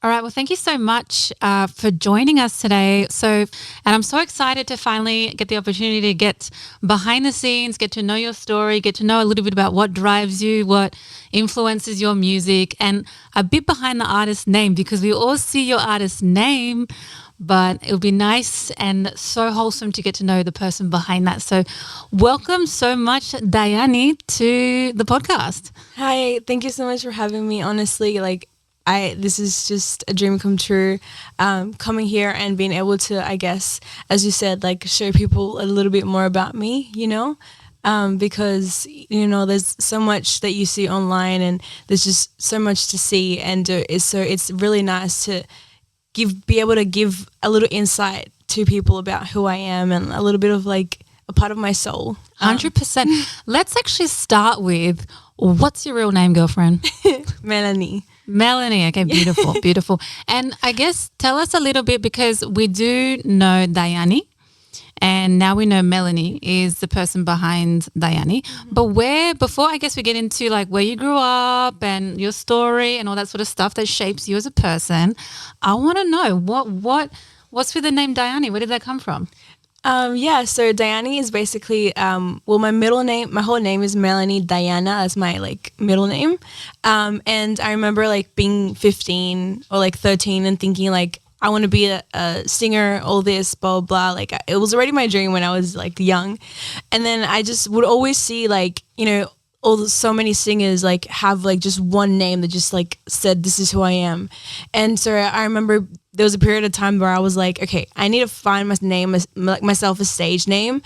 All right. Well, thank you so much for joining us today. And I'm so excited to finally get the opportunity to get behind the scenes, get to know your story, get to know a little bit about what drives you, what influences your music, and a bit behind the artist's name, because we all see your artist's name, but it would be nice and so wholesome to get to know the person behind that. So welcome so much, Dayaní, to the podcast. Hi. Thank you so much for having me. Honestly, this is just a dream come true, coming here and being able to, I guess, as you said, show people a little bit more about me, because, there's so much that you see online and there's just so much to see. And it's really nice to be able to give a little insight to people about who I am and a little bit of a part of my soul. 100%. Let's actually start with, what's your real name, girlfriend? Melanie. Melanie. Okay, beautiful, beautiful. And I guess tell us a little bit, because we do know Dayaní and now we know Melanie is the person behind Dayaní. Mm-hmm. But before I guess we get into where you grew up and your story and all that sort of stuff that shapes you as a person, I want to know what's with the name Dayaní? Where did that come from? So Dayaní is basically, my whole name is Melanie Diana as my middle name. And I remember being 15 or 13 and thinking I want to be a singer, all this, blah, blah, blah. It was already my dream when I was young. And then I just would always see so many singers have just one name that just said, this is who I am. And so I remember there was a period of time where I was okay, I need to find myself a stage name.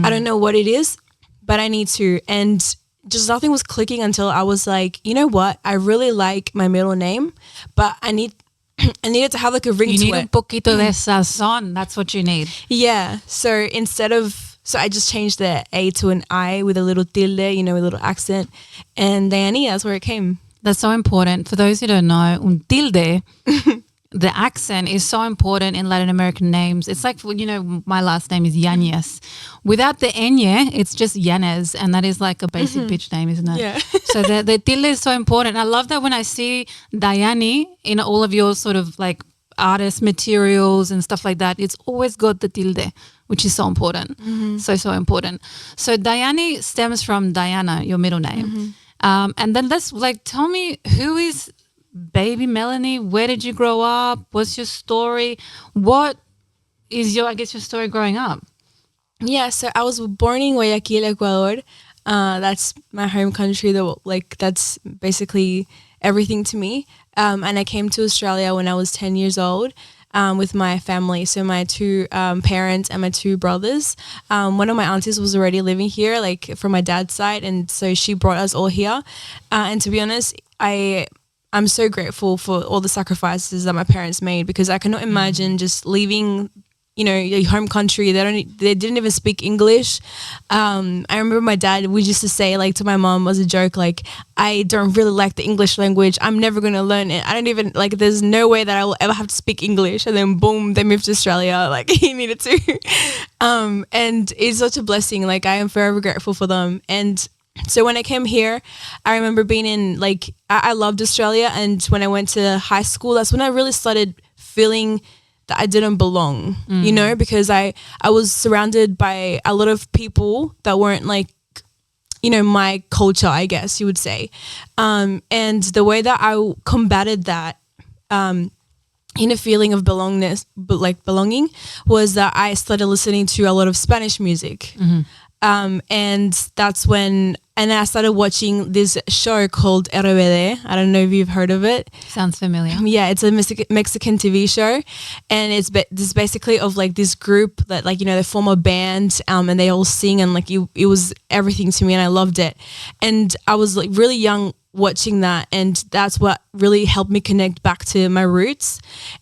I don't know what it is, but I need to. And just nothing was clicking until I was you know what? I really like my middle name, but I needed to have a ring to it. You need un poquito de sazón. That's what you need. Yeah. So So I just changed the A to an I with a little tilde, with a little accent. And Dayaní, that's where it came. That's so important. For those who don't know, un tilde, the accent is so important in Latin American names. It's my last name is Yañez. Without the ñ, it's just Yañez, and that is a basic bitch name, isn't it? Yeah. So the tilde is so important. I love that when I see Dayaní in all of your sort of artist materials and stuff like that, it's always got the tilde, which is so important. Mm-hmm. So important. So Dayaní stems from Diana, your middle name. Mm-hmm. And then let's tell me, who is baby Melanie? Where did you grow up? What's your story? What is your story growing up? Yeah, so I was born in Guayaquil, Ecuador. That's my home country. That's basically everything to me. And I came to Australia when I was 10 years old with my family. So my two parents and my two brothers. One of my aunties was already living here, from my dad's side. And so she brought us all here. And to be honest, I'm so grateful for all the sacrifices that my parents made, because I cannot imagine just leaving, your home country. They didn't even speak English. I remember my dad would used to say to my mom as a joke, I don't really like the English language. I'm never going to learn it. I don't even there's no way that I will ever have to speak English. And then boom, they moved to Australia. He needed to. And it's such a blessing. I am forever grateful for them. And so when I came here, I remember being in I loved Australia. And when I went to high school, that's when I really started feeling that I didn't belong, because I was surrounded by a lot of people that weren't my culture, I guess you would say. And the way that I combated that in a feeling of belonging was that I started listening to a lot of Spanish music. Mm-hmm. And that's when I started watching this show called RBD. I don't know if you've heard of it. Sounds familiar. Yeah, it's a Mexican TV show. And it's basically of this group that they form a band and they all sing, and it was everything to me, and I loved it. And I was really young watching that, and that's what really helped me connect back to my roots.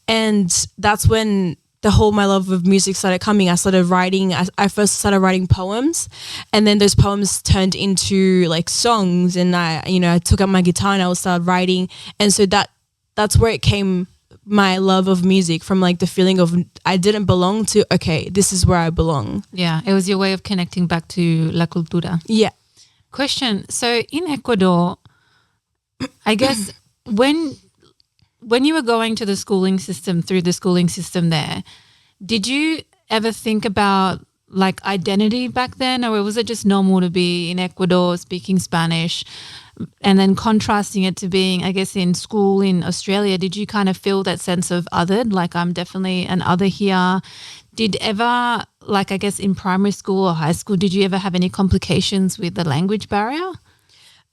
And that's when my love of music started coming. I started writing. I first started writing poems, and then those poems turned into songs. And I took up my guitar and I started writing. And so that's where it came, my love of music, from the feeling of I didn't belong to, okay, this is where I belong. Yeah, it was your way of connecting back to la cultura. Yeah. Question. So in Ecuador, I guess when when you were going to the schooling system, through the schooling system there, did you ever think about like identity back then, or was it just normal to be in Ecuador speaking Spanish and then contrasting it to being, I guess, in school in Australia? Did you kind of feel that sense of othered, like I'm definitely an other here? Did ever, like I guess in primary school or high school, did you ever have any complications with the language barrier?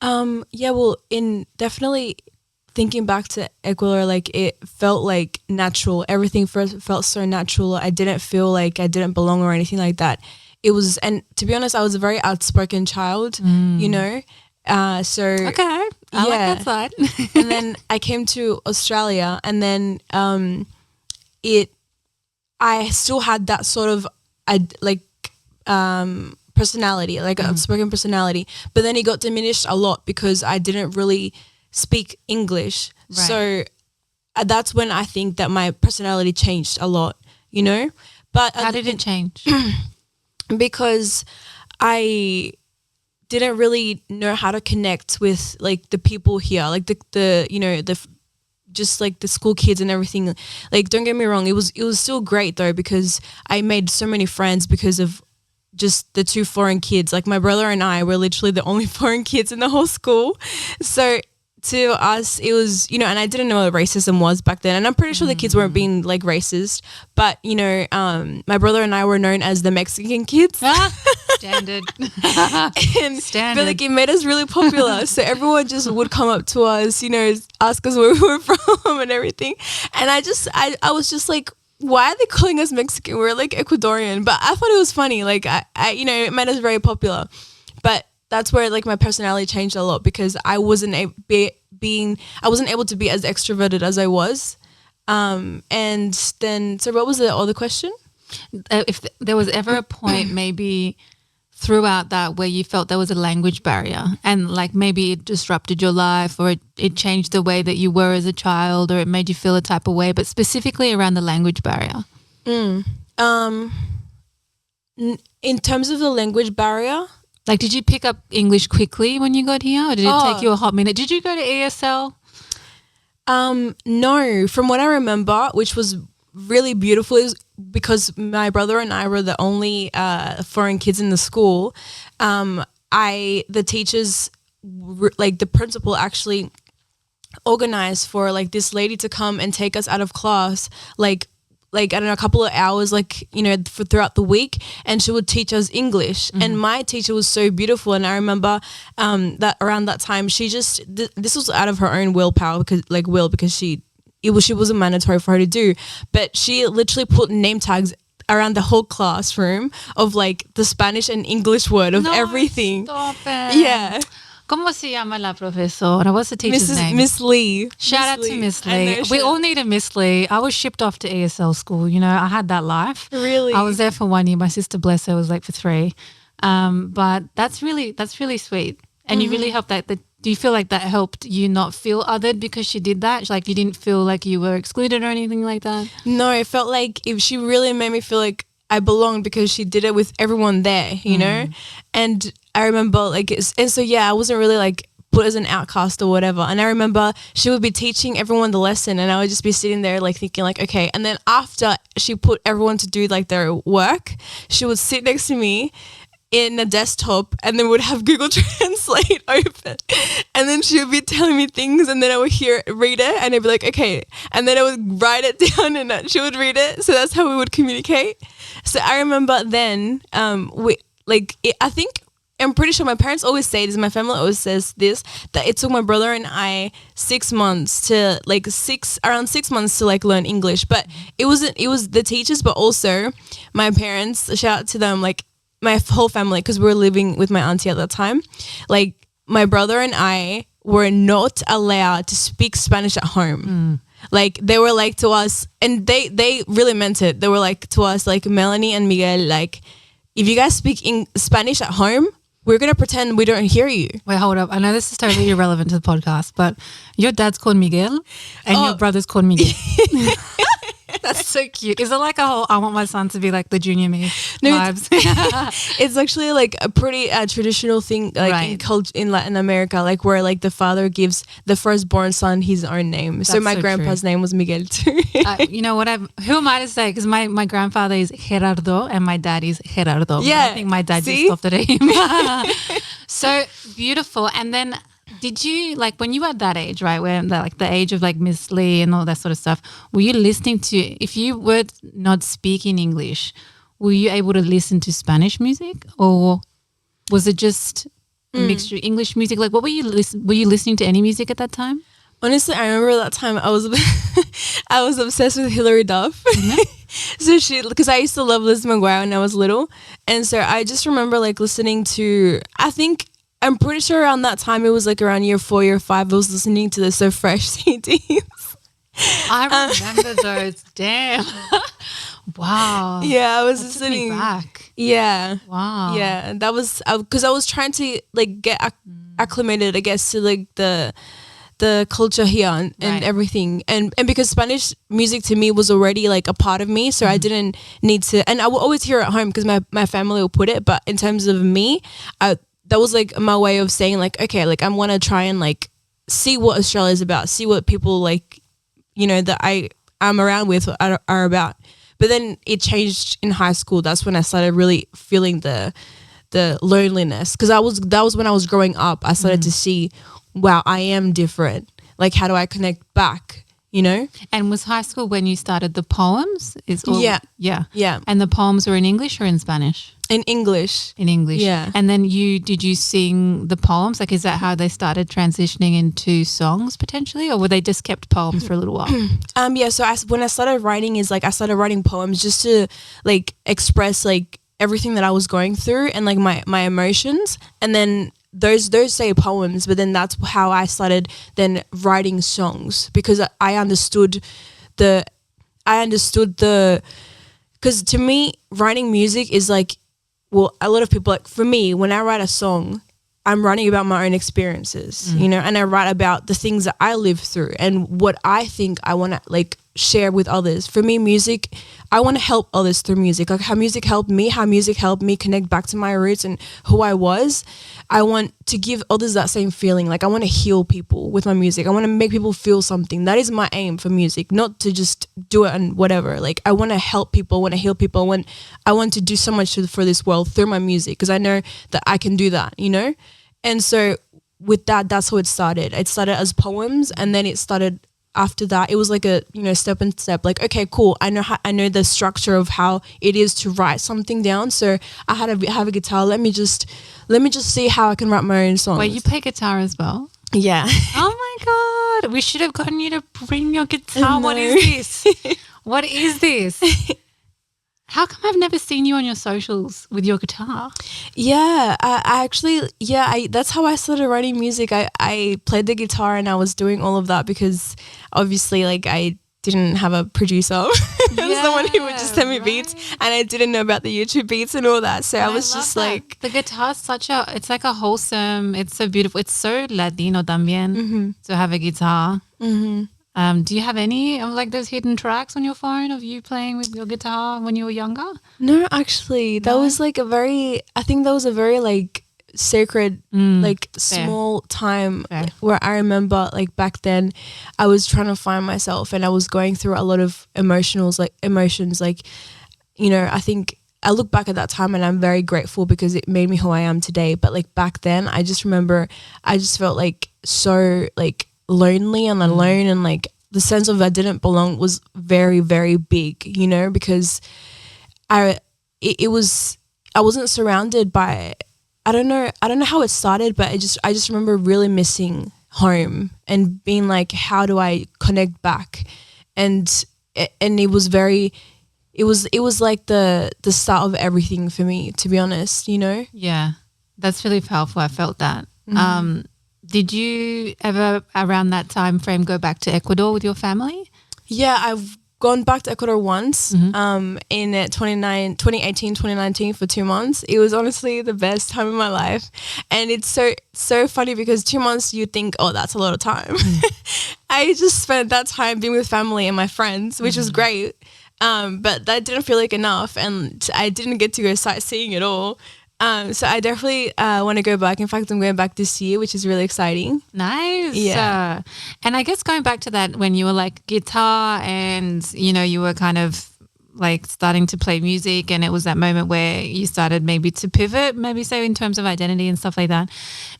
Yeah, well, in definitely thinking back to Ecuador, like it felt like natural. Everything first felt so natural. I didn't feel like I didn't belong or anything like that. It was, and to be honest, I was a very outspoken child, you know. So okay, I like that side. And then I came to Australia, and then I still had that sort of personality, like outspoken personality, but then it got diminished a lot because I didn't really speak English. Right. So that's when I think that my personality changed a lot, you know. But how did it change? Because I didn't really know how to connect with like the people here, like the you know, the just like the school kids and everything. Like, don't get me wrong, it was still great though, because I made so many friends because of just the two foreign kids. Like my brother and I were literally the only foreign kids in the whole school. So to us, it was, you know, and I didn't know what racism was back then. And I'm pretty sure the kids weren't being like racist, but you know, my brother and I were known as the Mexican kids. Standard. But like it made us really popular. So everyone just would come up to us, you know, ask us where we were from and everything. And I was just like, why are they calling us Mexican? We're like Ecuadorian. But I thought it was funny. Like I you know, it made us very popular. But that's where like my personality changed a lot, because I wasn't able to be as extroverted as I was. And then, so what was the other question? If there was ever a point maybe throughout that where you felt there was a language barrier and like maybe it disrupted your life, or it changed the way that you were as a child, or it made you feel a type of way, but specifically around the language barrier. In terms of the language barrier, like, did you pick up English quickly when you got here, or did it take you a hot minute? Did you go to ESL? No. From what I remember, which was really beautiful, is because my brother and I were the only foreign kids in the school. The teachers, like the principal, actually organized for like this lady to come and take us out of class, like I don't know, a couple of hours, like, you know, throughout the week, and she would teach us English. And my teacher was so beautiful, and I remember that around that time she just this was out of her own willpower, because she wasn't mandatory for her to do, but she literally put name tags around the whole classroom of like the Spanish and English word of everything. Stop it. Yeah. ¿Cómo se llama la profesora? What's the teacher's name? Miss Lee. Shout out to Miss Lee. We all need a Miss Lee. I was shipped off to ESL school. You know, I had that life. Really? I was there for 1 year. My sister, bless her, was like for 3. But that's really sweet. And you really helped that. Do you feel like that helped you not feel othered because she did that? Like you didn't feel like you were excluded or anything like that? No, it felt like if she really made me feel like I belonged, because she did it with everyone there, you know? And I remember I wasn't really like put as an outcast or whatever. And I remember she would be teaching everyone the lesson, and I would just be sitting there like thinking like, okay. And then after she put everyone to do like their work, she would sit next to me in a desktop, and then would have Google Translate open, and then she would be telling me things, and then I would read it, and I'd be like, okay, and then I would write it down, and she would read it. So that's how we would communicate. So I remember then, I'm pretty sure my parents always say this, my family always says this, that it took my brother and I 6 months to around 6 months to like learn English. But it was the teachers, but also my parents, shout out to them, like my whole family, because we were living with my auntie at that time. Like my brother and I were not allowed to speak Spanish at home. Like they were like to us, and they really meant it. They were like to us, like Melanie and Miguel, like if you guys speak in Spanish at home, we're going to pretend we don't hear you. Wait, hold up. I know this is totally irrelevant to the podcast, but your dad's called Miguel and your brother's called Miguel. That's so cute. Is it like a whole, I want my son to be like the junior me vibes? It's actually like a pretty traditional thing, like in culture in Latin America, like where like the father gives the firstborn son his own name. So my grandpa's name was Miguel too. You know what? Who am I to say? Because my grandfather is Gerardo and my dad is Gerardo. Yeah, I think my dad just stopped at him. So beautiful. And then did you, like, when you were at that age, right, where like the age of like Miss Lee and all that sort of stuff, were you listening to, if you were not speaking English, were you able to listen to Spanish music, or was it just a mixture of English music? Like, what were you listening to any music at that time? Honestly, I remember that time I was I was obsessed with Hilary Duff. So because I used to love Liz McGuire when I was little, and so I just remember like listening to, I'm pretty sure around that time, it was like around year 4, year 5, I was listening to the So Fresh CDs. I remember those. Damn. Wow. Yeah, I was that listening. Took me back. Yeah. Wow. Yeah, that was because I was trying to like get acclimated, I guess, to like the culture here and everything, and because Spanish music to me was already like a part of me, so I didn't need to, and I will always hear it at home because my family will put it, but in terms of me, that was like my way of saying like, okay, like I want to try and like see what Australia is about, see what people like, you know, that I'm around with are about. But then it changed in high school. That's when I started really feeling the loneliness, because that was when I was growing up. I started to see, wow, I am different. Like, how do I connect back? You know? And was high school when you started the poems? Yeah. And the poems were in English or in Spanish? In English. In English. Yeah. And then did you sing the poems? Like, is that how they started transitioning into songs potentially, or were they just kept poems for a little while? Yeah. So when I started writing I started writing poems just to like express like everything that I was going through and like my emotions, and then those say poems, but then that's how I started then writing songs, because I understood because to me writing music is like, well, a lot of people, like for me, when I write a song, I'm writing about my own experiences, you know, and I write about the things that I live through and what I think I want to like share with others. For me, music, I want to help others through music, like how music helped me connect back to my roots and who I was. I want to give others that same feeling. Like, I want to heal people with my music. I want to make people feel something. That is my aim for music, not to just do it and whatever. Like, I want to help people, I want to heal people, I want to do so much for this world through my music, because I know that I can do that, you know? And so with that's how it started. It started as poems, and then it started after that. It was like a, you know, step and step, like, okay, cool. I know the structure of how it is to write something down. So I have a guitar. Let me just see how I can write my own songs. Wait, you play guitar as well? Yeah. Oh my God. We should have gotten you to bring your guitar. No. What is this? What is this? How come I've never seen you on your socials with your guitar? Yeah, I actually, that's how I started writing music. I played the guitar and I was doing all of that because obviously, like, I didn't have a producer. It was someone who would just send me beats, and I didn't know about the YouTube beats and all that. So I was just that. Like... The guitar's it's like a wholesome, it's so beautiful. It's so Latino también to have a guitar. Mm-hmm. Do you have any of like those hidden tracks on your phone of you playing with your guitar when you were younger? No, actually, that was like I think that was a very like sacred, like small time where I remember like back then I was trying to find myself, and I was going through a lot of emotions, like, you know, I think I look back at that time and I'm very grateful because it made me who I am today. But like back then, I just remember I just felt like so like lonely and alone, and like the sense of I didn't belong was very, very big, you know, because I wasn't surrounded by, I don't know how it started, but I just remember really missing home and being like, how do I connect back? And it was like the start of everything for me, to be honest, you know? Yeah, that's really powerful. I felt that. Mm-hmm. Did you ever around that time frame go back to Ecuador with your family? Yeah, gone back to Ecuador once in 2018, 2019 for 2 months. It was honestly the best time of my life. And it's so funny because 2 months you think, oh, that's a lot of time. I just spent that time being with family and my friends, which was great. But that didn't feel like enough, and I didn't get to go sightseeing at all. So I definitely want to go back. In fact, I'm going back this year, which is really exciting. Nice. Yeah. And I guess going back to that, when you were like guitar and, you know, you were kind of like starting to play music, and it was that moment where you started maybe to pivot, maybe say in terms of identity and stuff like that.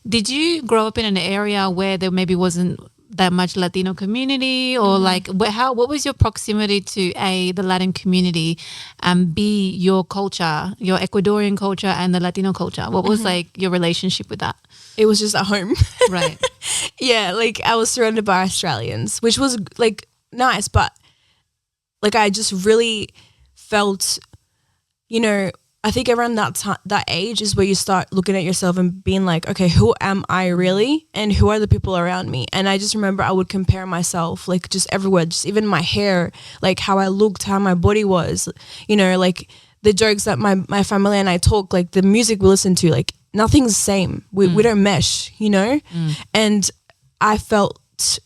Did you grow up in an area where there maybe wasn't that much Latino community, or like what was your proximity to the Latin community, and B, your culture, your Ecuadorian culture and the Latino culture? What was like your relationship with that? It was just at home. Right. Yeah, like I was surrounded by Australians, which was like nice, but like I just really felt, you know, I think around that age is where you start looking at yourself and being like, okay, who am I really, and who are the people around me? And I just remember I would compare myself, like just everywhere, just even my hair, like how I looked, how my body was, you know, like the jokes that my family and I talk, like the music we listen to, like nothing's the same. We don't mesh, you know? And I felt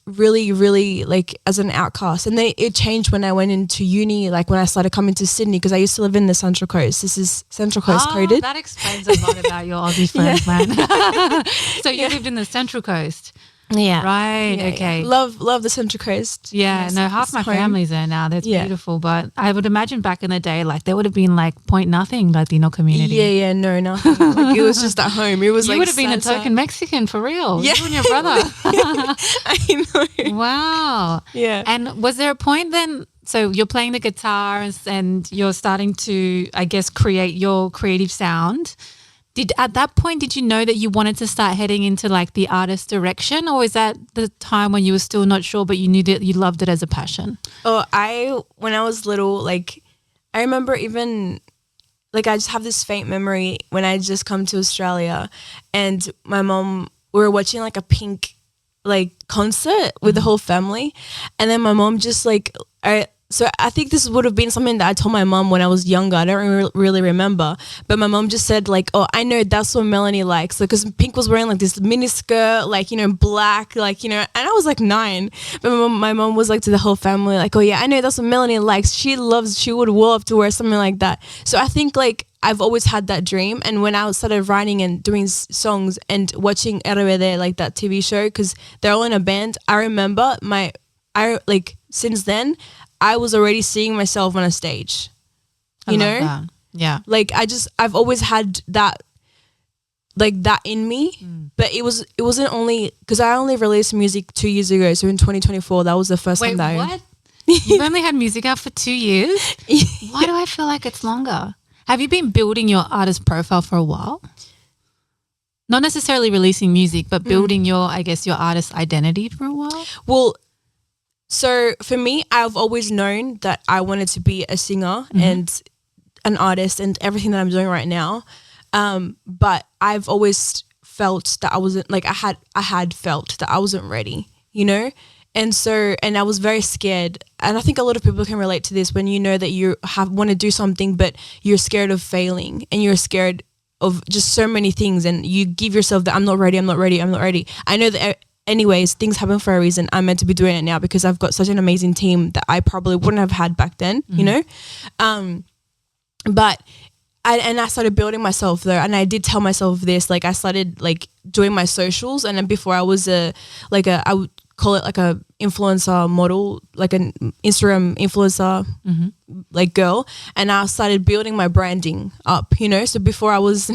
really, really like as an outcast. And then it changed when I went into uni, like when I started coming to Sydney, because I used to live in the Central Coast. This is Central Coast coded. That explains a lot about your Aussie friends, man. So you lived in the Central Coast. Yeah. Right. Yeah, okay. Yeah. Love the Central Coast. Yeah. Yes, no, half my home. family's there now. That's beautiful. But I would imagine back in the day, like there would have been like point nothing Latino community. Yeah. No, nothing. Like, it was just at home. It was you like would have been a token Mexican for real. Yeah. You and your brother. I know. Wow. Yeah. And was there a point then? So you're playing the guitars and you're starting to, I guess, create your creative sound. At that point, did you know that you wanted to start heading into like the artist direction, or is that the time when you were still not sure, but you knew that you loved it as a passion? Oh, when I was little, like I remember even like I just have this faint memory when I just come to Australia, and my mom, we were watching like a Pink like concert with the whole family, and then my mom just like So I think this would have been something that I told my mom when I was younger. I don't really remember. But my mom just said like, oh, I know that's what Melanie likes. Because Pink was wearing like this mini skirt, like, you know, black, like, you know, and I was like 9. But my mom was like to the whole family like, oh yeah, I know that's what Melanie likes. She would love to wear something like that. So I think like I've always had that dream. And when I started writing and doing songs and watching RBD, like that TV show, because they're all in a band, I remember since then, I was already seeing myself on a stage, you know? That. Yeah. Like I've always had that, like that in me, but it wasn't only, because I only released music 2 years ago. So in 2024, that was the first time that what? You've only had music out for 2 years? Why do I feel like it's longer? Have you been building your artist profile for a while? Not necessarily releasing music, but building your artist identity for a while? Well, so for me, I've always known that I wanted to be a singer and an artist and everything that I'm doing right now. But I've always felt that I wasn't, like I had felt that I wasn't ready, you know? And I was very scared. And I think a lot of people can relate to this when you know that you want to do something, but you're scared of failing and you're scared of just so many things. And you give yourself that I'm not ready. I know that anyways, things happen for a reason. I'm meant to be doing it now because I've got such an amazing team that I probably wouldn't have had back then, you know? But I started building myself though. And I did tell myself this, like I started like doing my socials. And then before I was I would call it like a influencer model, like an Instagram influencer like girl. And I started building my branding up, you know? So before I was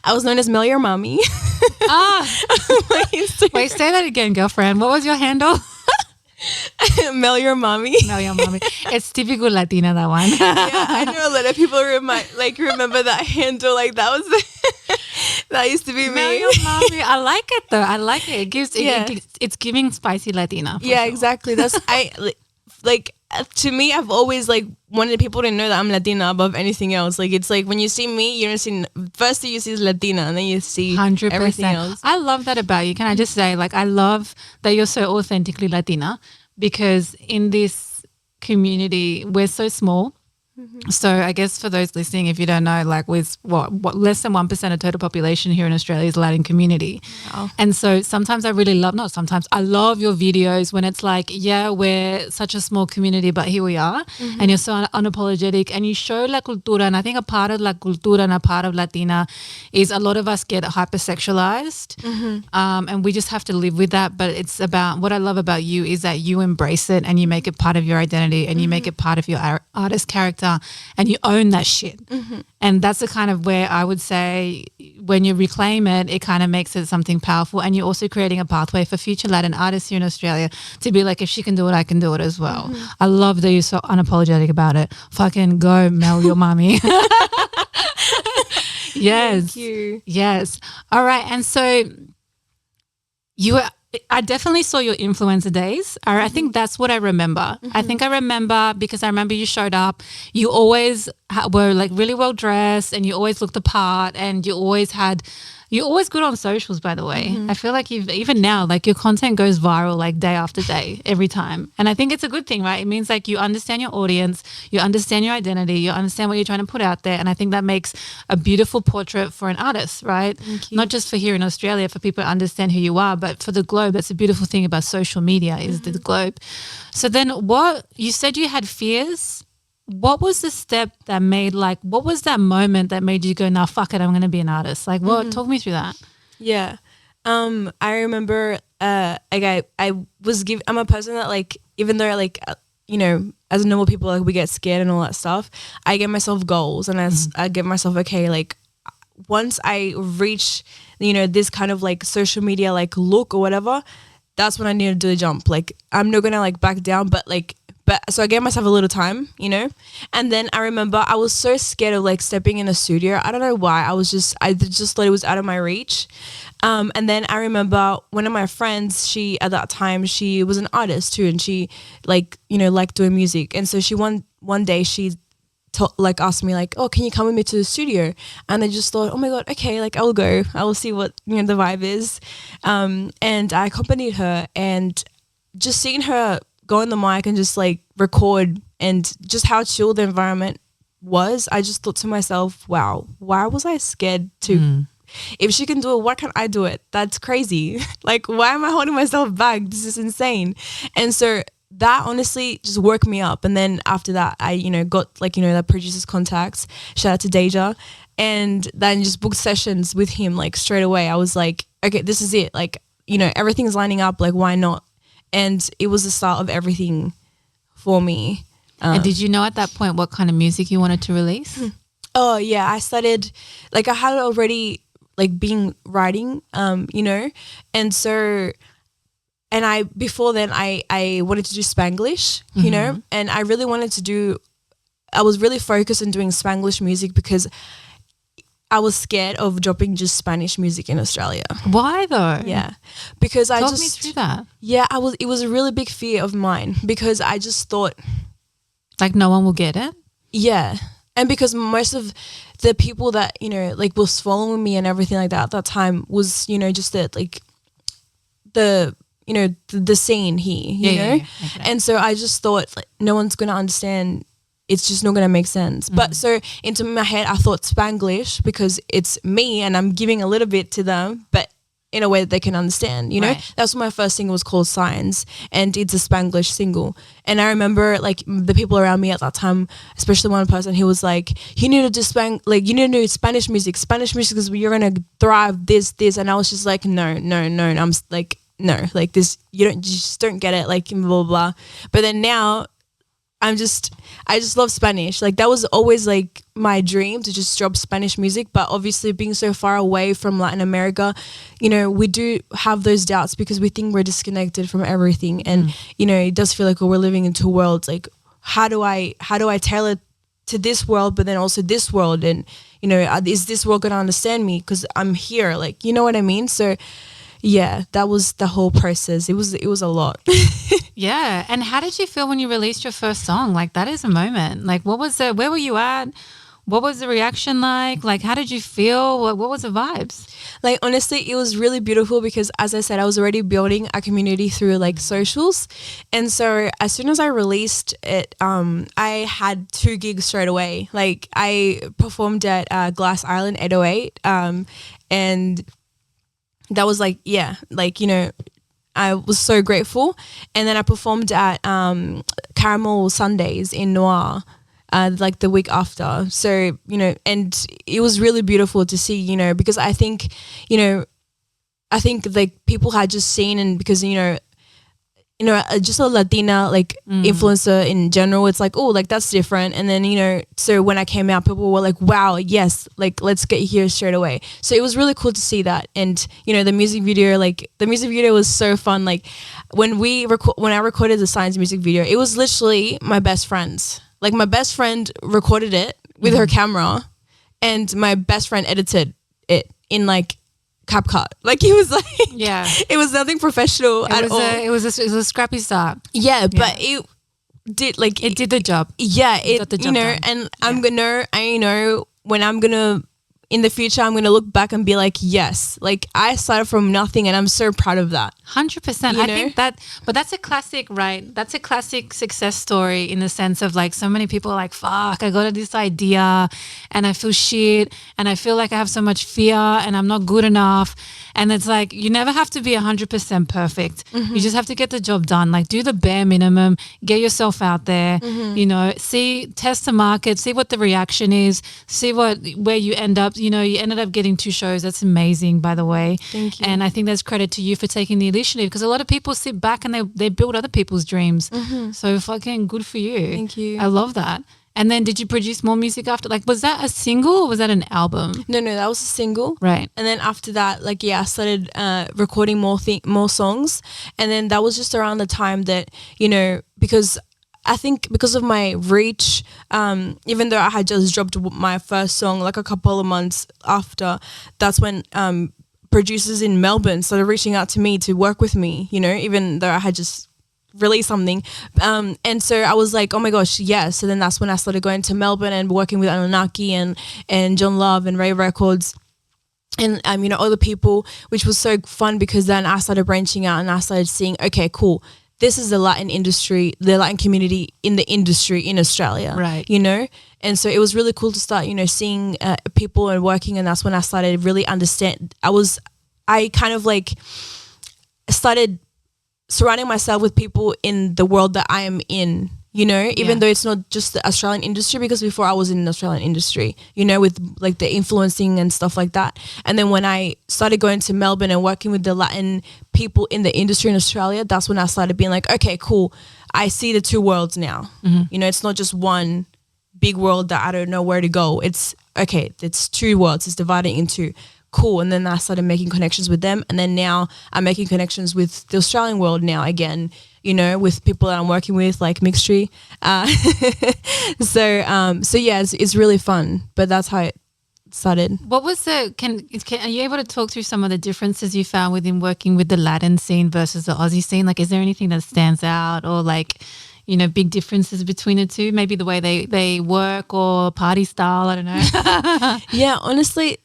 known as Mel Your Mommy. Wait, say that again, girlfriend. What was your handle? Mel Your Mommy. Mel Your Mommy. It's typical Latina, that one. Yeah, I know a lot of people remember that handle. Like that was that used to be me. Mel Your Mommy. I like it though. I like it. It's giving spicy Latina. Yeah, sure. Exactly. That's to me, I've always like wanted people to know that I'm Latina above anything else. Like it's like when you see me, you don't see first thing you see is Latina, and then you see 100%. Everything else. I love that about you. Can I just say, like, I love that you're so authentically Latina, because in this community, we're so small. So I guess for those listening, if you don't know, like with what less than 1% of total population here in Australia is Latin community. Wow. And so sometimes I really love, not sometimes, I love your videos when it's like, yeah, we're such a small community, but here we are. And you're so unapologetic and you show la cultura. And I think a part of la cultura and a part of Latina is a lot of us get hypersexualized and we just have to live with that. But it's about, what I love about you is that you embrace it and you make it part of your identity and you make it part of your artist character. And you own that shit. And that's the kind of where I would say when you reclaim it, it kind of makes it something powerful. And you're also creating a pathway for future Latin artists here in Australia to be like, if she can do it, I can do it as well. I love that you're so unapologetic about it. Fucking go, Mel, your mommy. Yes. Thank you. Yes. All right. And so I definitely saw your influencer days. I think that's what I remember. I think I remember because I remember you showed up. You always were like really well dressed and you always looked the part and you're always good on socials, by the way. I feel like even now, like your content goes viral like day after day, every time. And I think it's a good thing, right? It means like you understand your audience, you understand your identity, you understand what you're trying to put out there. And I think that makes a beautiful portrait for an artist, right? Not just for here in Australia, for people to understand who you are, but for the globe. That's a beautiful thing about social media is the globe. So then you said you had fears. What was the step that made what was that moment that made you go, nah, fuck it, I'm going to be an artist? Like what, talk me through that. Yeah. I remember, like I'm a person that like, even though like, you know, as normal people, like we get scared and all that stuff, I give myself goals and I give myself, okay, like once I reach, you know, this kind of like social media, like look or whatever, that's when I need to do the jump. Like I'm not going to like back down, but so I gave myself a little time, you know, and then I remember I was so scared of like stepping in a studio. I don't know why. I just thought it was out of my reach. And then I remember one of my friends, at that time, she was an artist too. And she like, you know, liked doing music. And so she one day she asked me like, oh, can you come with me to the studio? And I just thought, oh my God, okay, like I will go. I will see what, you know, the vibe is. And I accompanied her and just seeing her go on the mic and just like record and just how chill the environment was, I just thought to myself, wow, why was I scared to, if she can do it, why can't I do it? That's crazy. Like, why am I holding myself back? This is insane. And so that honestly just woke me up. And then after that, I, you know, got like, you know, that producer's contacts, shout out to Deja, and then just booked sessions with him like straight away. I was like, okay, this is it. Like, you know, everything's lining up. Like, why not? And it was the start of everything for me. And did you know at that point what kind of music you wanted to release? Oh yeah, I started, like I had already like been writing, you know, and so, and before then I wanted to do Spanglish, you know, and I really wanted to I was really focused on doing Spanglish music because I was scared of dropping just Spanish music in Australia. Why though? Yeah, because Talk me through that. Yeah, it was a really big fear of mine because I just thought, like, no one will get it. Yeah, and because most of the people that, you know, like was following me and everything like that at that time was, you know, just the you know the scene here, you know, Okay. and so I just thought like no one's gonna understand. It's just not going to make sense. But so into my head, I thought Spanglish because it's me and I'm giving a little bit to them, but in a way that they can understand, you know? Right. That's what my first single was called, Signs, and it's a Spanglish single. And I remember like the people around me at that time, especially one person, he was like, you need to do you need to do Spanish music because you're going to thrive this. And I was just like, no. And I'm like, no, like this, you just don't get it, like blah, blah, blah. But then now, I just love Spanish. Like that was always like my dream to just drop Spanish music. But obviously being so far away from Latin America, you know, we do have those doubts because we think we're disconnected from everything. And, you know, it does feel like we're living in two worlds. Like how do I tailor to this world, but then also this world? And, you know, is this world going to understand me? Because I'm here, like, you know what I mean? So yeah, that was the whole process. It was a lot. Yeah. And how did you feel when you released your first song? Like that is a moment. Like what was it? Where were you at? What was the reaction like? Like, how did you feel? What was the vibes? Like, honestly, it was really beautiful because, as I said, I was already building a community through like socials. And so as soon as I released it, I had 2 gigs straight away. Like, I performed at Glass Island 808. And that was like, yeah, like, you know, I was so grateful. And then I performed at Caramel Sundays in Noir. Like the week after. So, you know, and it was really beautiful to see, you know, because I think like people had just seen, and because, you know, just a Latina like influencer in general, it's like, oh, like that's different. And then, you know, so when I came out, people were like, wow, yes, like let's get here straight away. So it was really cool to see that. And, you know, the music video was so fun. Like when I recorded the Signs music video, it was literally my best friends. Like my best friend recorded it with her camera, and my best friend edited it in like CapCut. Like it was like, yeah, it was nothing professional at all. It was a scrappy start. Yeah, but it did the job. Yeah, Got the job done. And I know when I'm gonna in the future, I'm gonna look back and be like, yes, like I started from nothing, and I'm so proud of that. 100%. I think that, but that's a classic, right? That's a classic success story in the sense of like so many people are like, fuck, I got this idea and I feel shit and I feel like I have so much fear and I'm not good enough. And it's like, you never have to be 100% perfect. You just have to get the job done. Like do the bare minimum, get yourself out there, you know, test the market, see what the reaction is, see where you end up. You know, you ended up getting 2 shows. That's amazing, by the way. Thank you. And I think that's credit to you for taking the initiative, because a lot of people sit back and they build other people's dreams. So fucking good for you. Thank you. I love that. And then did you produce more music after? Like, was that a single or was that an album? No, that was a single. Right. And then after that, like, yeah, I started recording more songs. And then that was just around the time that, you know, because I think because of my reach, even though I had just dropped my first song like a couple of months after, that's when producers in Melbourne started reaching out to me to work with me, you know, even though I had just released something. And so I was like, oh my gosh, yes. So then that's when I started going to Melbourne and working with Anunnaki and John Love and Ray Records. And, you know, other people, which was so fun because then I started branching out and I started seeing, okay, cool. This is the Latin industry, the Latin community in the industry in Australia, right? You know, and so it was really cool to start, you know, seeing people and working, and that's when I started really understand. I kind of like started surrounding myself with people in the world that I am in, you know, even though it's not just the Australian industry, because before I was in the Australian industry, you know, with like the influencing and stuff like that. And then when I started going to Melbourne and working with the Latin people in the industry in Australia, that's when I started being like, okay, cool. I see the 2 worlds now. You know, it's not just one big world that I don't know where to go. It's okay. It's 2 worlds. It's divided into cool. And then I started making connections with them. And then now I'm making connections with the Australian world now again, you know, with people that I'm working with, like Mixtree. So yeah, it's really fun, but that's how it started. What was are you able to talk through some of the differences you found within working with the Latin scene versus the Aussie scene? Like, is there anything that stands out, or like, you know, big differences between the two? Maybe the way they work or party style, I don't know. Yeah, honestly,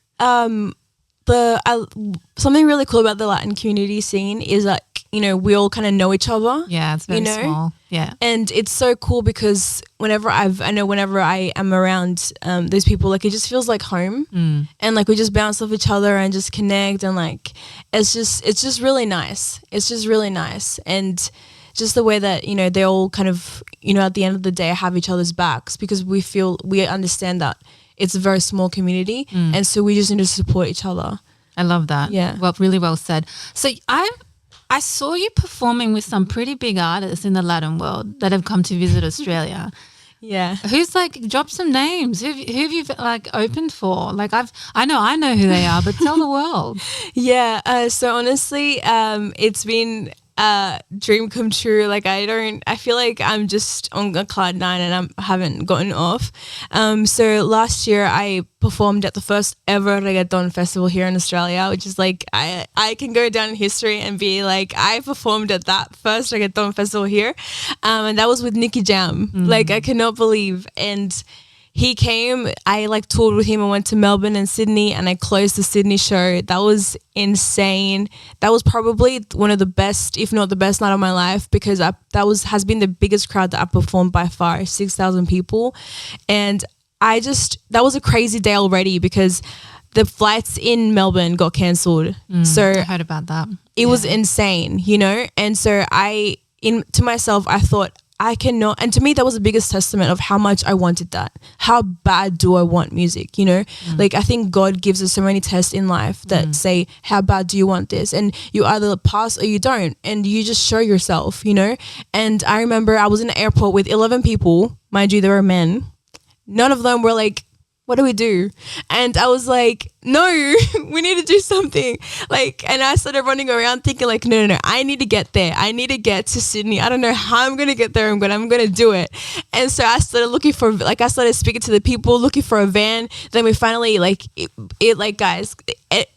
something really cool about the Latin community scene is that, you know, we all kind of know each other. Yeah, it's very small. Yeah. And it's so cool because whenever I am around those people, like it just feels like home. And like we just bounce off each other and just connect, and like it's just really nice. It's just really nice. And just the way that, you know, they all kind of, you know, at the end of the day have each other's backs, because we understand that it's a very small community, and so we just need to support each other. I love that. Yeah. Well, really well said. So I saw you performing with some pretty big artists in the Latin world that have come to visit Australia. Yeah. Who's like, drop some names. Who have you like opened for? Like I know who they are, but tell the world. Yeah. So honestly, it's been dream come true. Like I feel like I'm just on a cloud 9 and I haven't gotten off. So last year I performed at the first ever reggaeton festival here in Australia, which is like I can go down in history and be like, I performed at that first reggaeton festival here, and that was with Nicky Jam. Like I cannot believe. And he came. I like toured with him. I went to Melbourne and Sydney, and I closed the Sydney show. That was insane. That was probably one of the best, if not the best night of my life, because has been the biggest crowd that I performed by far, 6,000 people. And that was a crazy day already because the flights in Melbourne got cancelled. So I heard about that. It was insane, And so to myself, I thought, I cannot, and to me that was the biggest testament of how much I wanted that. How bad do I want music, Like I think God gives us so many tests in life that say, how bad do you want this? And you either pass or you don't, and you just show yourself, And I remember I was in the airport with 11 people, mind you, they were men. None of them were like, what do we do? And I was like, no, we need to do something. And I started running around thinking like, no, I need to get there. I need to get to Sydney. I don't know how I'm going to get there. I'm going to do it. And so I started looking for, I started speaking to the people, looking for a van. Then we finally guys,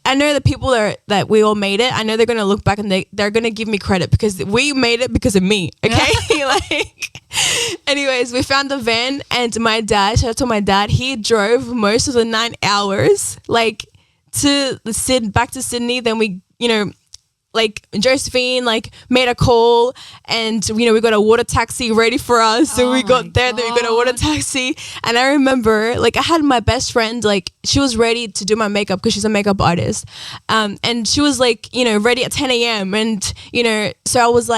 I know the people that we all made it. I know they're going to look back and they're going to give me credit because we made it because of me. Okay. Anyways, we found the van, and my dad, shout out to my dad, he drove most of the 9 hours, back to Sydney. Then we, Josephine, made a call, and, we got a water taxi ready for us. So we got there, then we got a water taxi. And I remember, I had my best friend, she was ready to do my makeup because she's a makeup artist. And she was ready at 10 a.m. And, so I was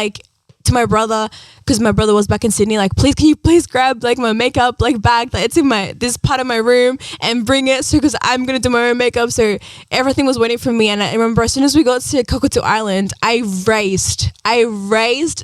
to my brother, because my brother was back in Sydney, please, can you please grab my makeup bag that's in this part of my room and bring it, so because I'm gonna do my own makeup. So everything was waiting for me. And I remember as soon as we got to Cockatoo Island, I raced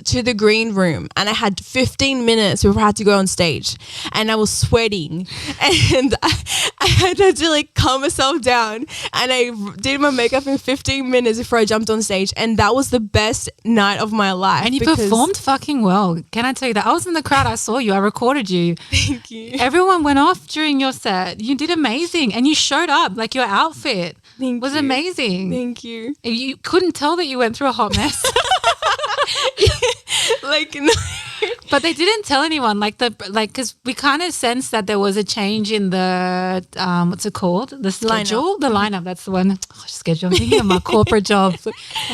to the green room, and I had 15 minutes before I had to go on stage, and I was sweating, and I had to calm myself down, and I did my makeup in 15 minutes before I jumped on stage, and that was the best night of my life. And you performed fucking well. Can I tell you that? I was in the crowd. I saw you. I recorded you. Thank you. Everyone went off during your set. You did amazing. And you showed up. Your outfit was amazing. Thank you. You couldn't tell that you went through a hot mess. No. But they didn't tell anyone, because we kind of sensed that there was a change in the, what's it called? The schedule? The lineup, that's the one. Schedule. I'm thinking of my corporate jobs,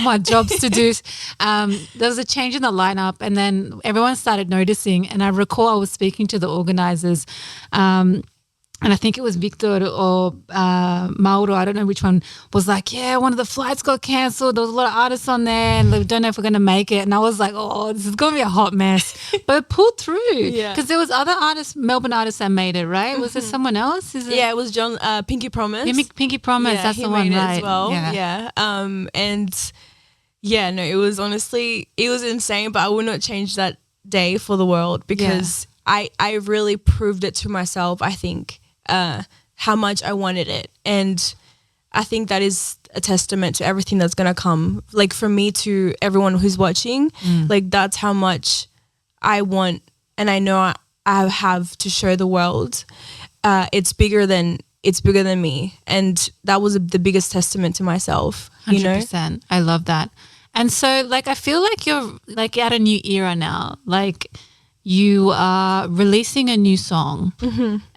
my jobs to do. There was a change in the lineup, and then everyone started noticing. And I recall I was speaking to the organizers, and I think it was Victor or Mauro, I don't know which one, was yeah, one of the flights got cancelled. There was a lot of artists on there, and we don't know if we're going to make it. And I was like, oh, this is going to be a hot mess. But it pulled through. Because there was other artists, Melbourne artists that made it, right? Was there someone else? Yeah, it was John, Pinky Promise. Yeah, Pinky Promise, that's the one, right? As well. Yeah. And yeah, no, it was honestly, it was insane, but I would not change that day for the world, because I really proved it to myself, I think. How much I wanted it, and I think that is a testament to everything that's gonna come, from me to everyone who's watching. That's how much I want, and I know I have to show the world. It's bigger than me, and that was the biggest testament to myself. 100%. I love that. And so I feel you're at a new era now. You are releasing a new song,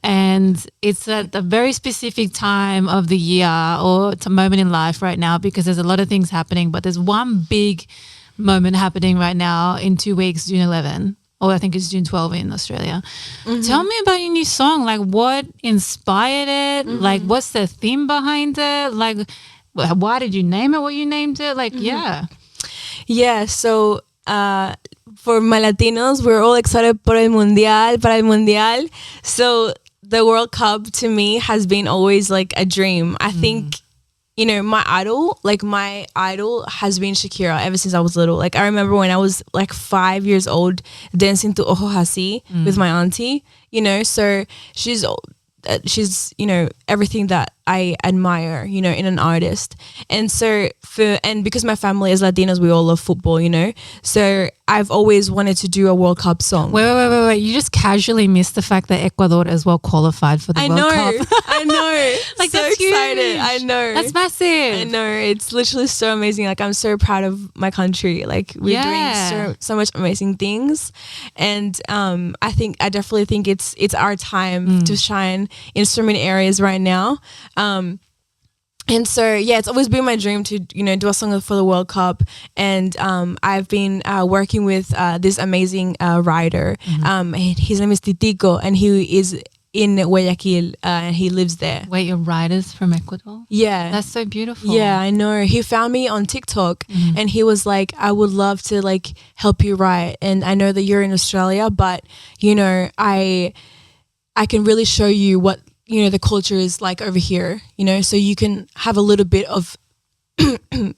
and it's at a very specific time of the year, or it's a moment in life right now, because there's a lot of things happening, but there's one big moment happening right now in 2 weeks, June 11, or I think it's June 12 in Australia. Tell me about your new song. What inspired it? What's the theme behind it? Why did you name it what you named it? Yeah, so for my Latinos, we're all excited para el Mundial. So the World Cup to me has been always a dream. I think, my idol has been Shakira ever since I was little. I remember when I was 5 years old dancing to Ojo Hasi with my auntie, so she's everything that I admire, you know, in an artist. And so because my family is Latinos, we all love football, you know. So I've always wanted to do a World Cup song. Wait. You just casually missed the fact that Ecuador as well qualified for the World Cup. I know. Like, so that's excited. huge. I know. That's massive. I know. It's literally so amazing. Like, I'm so proud of my country. Like, we're doing so much amazing things. And I definitely think it's our time to shine in so many areas right now. And so, yeah, it's always been my dream to, you know, do a song for the World Cup. And I've been working with this amazing writer. His name is Titico, and he is in Guayaquil, and he lives there. Wait, your writer's from Ecuador? Yeah. That's so beautiful. Yeah, I know. He found me on TikTok, and he was like, I would love to, like, help you write. And I know that you're in Australia, but, you know, I can really show you what, you know, the culture is like over here, you know, so you can have a little bit of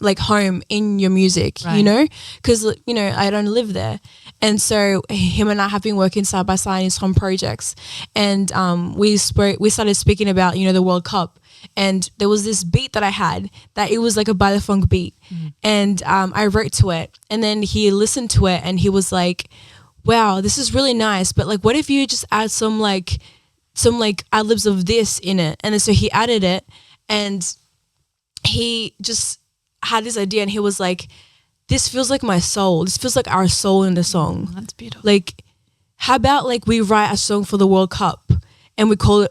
like home in your music, you know, because, you know, I don't live there. And so him and I have been working side by side in some projects, and we started speaking about, you know, the World Cup. And there was this beat that I had that it was like a baile funk beat, and I wrote to it, and then he listened to it and he was like, wow, this is really nice, but like, what if you just add some ad-libs of this in it? And then so he added it, and he just had this idea, and he was like, this feels like my soul. This feels like our soul in the song. That's beautiful. Like, how about like we write a song for the World Cup and we call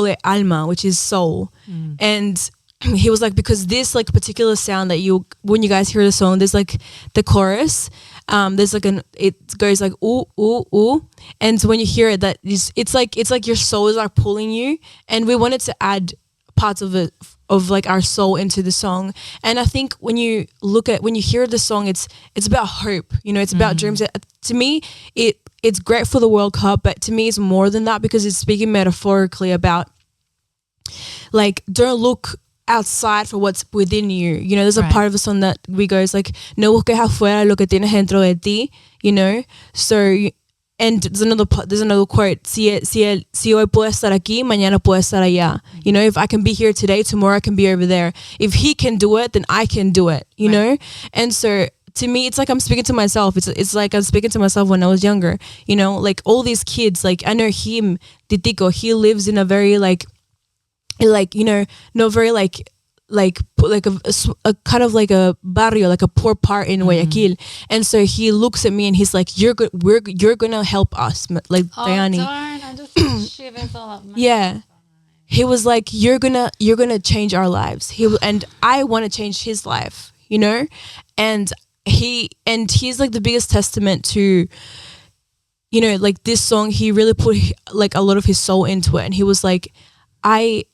it Alma, which is soul. And he was like, because this like particular sound that when you guys hear the song, there's like the chorus, there's like it goes like ooh ooh ooh, and so when you hear it, that it's like your soul is like pulling you, and we wanted to add parts of it, of like our soul into the song. And I think when you hear the song, it's about hope, you know, it's about dreams. To me, it's great for the World Cup, but to me it's more than that, because it's speaking metaphorically about like, don't look outside for what's within you. You know, there's a part of the song that we goes like, no busques afuera lo que tienes dentro de ti, you know. So, and there's another quote, si hoy puedo estar aquí, mañana puedo estar allá. You know, if I can be here today, tomorrow I can be over there. If he can do it, then I can do it, you know. And so to me, it's like I'm speaking to myself. It's like I'm speaking to myself when I was younger, you know, like all these kids, like I know him, Titico, he lives in a very like, you know, no, very like a kind of like a barrio, like a poor part in Guayaquil. And so he looks at me and he's like, you're gonna help us, like Dayaní. I just shivers all up. Yeah. He was like, you're gonna change our lives. And I want to change his life, you know? And he's like the biggest testament to, you know, like this song, he really put like a lot of his soul into it. And he was like, I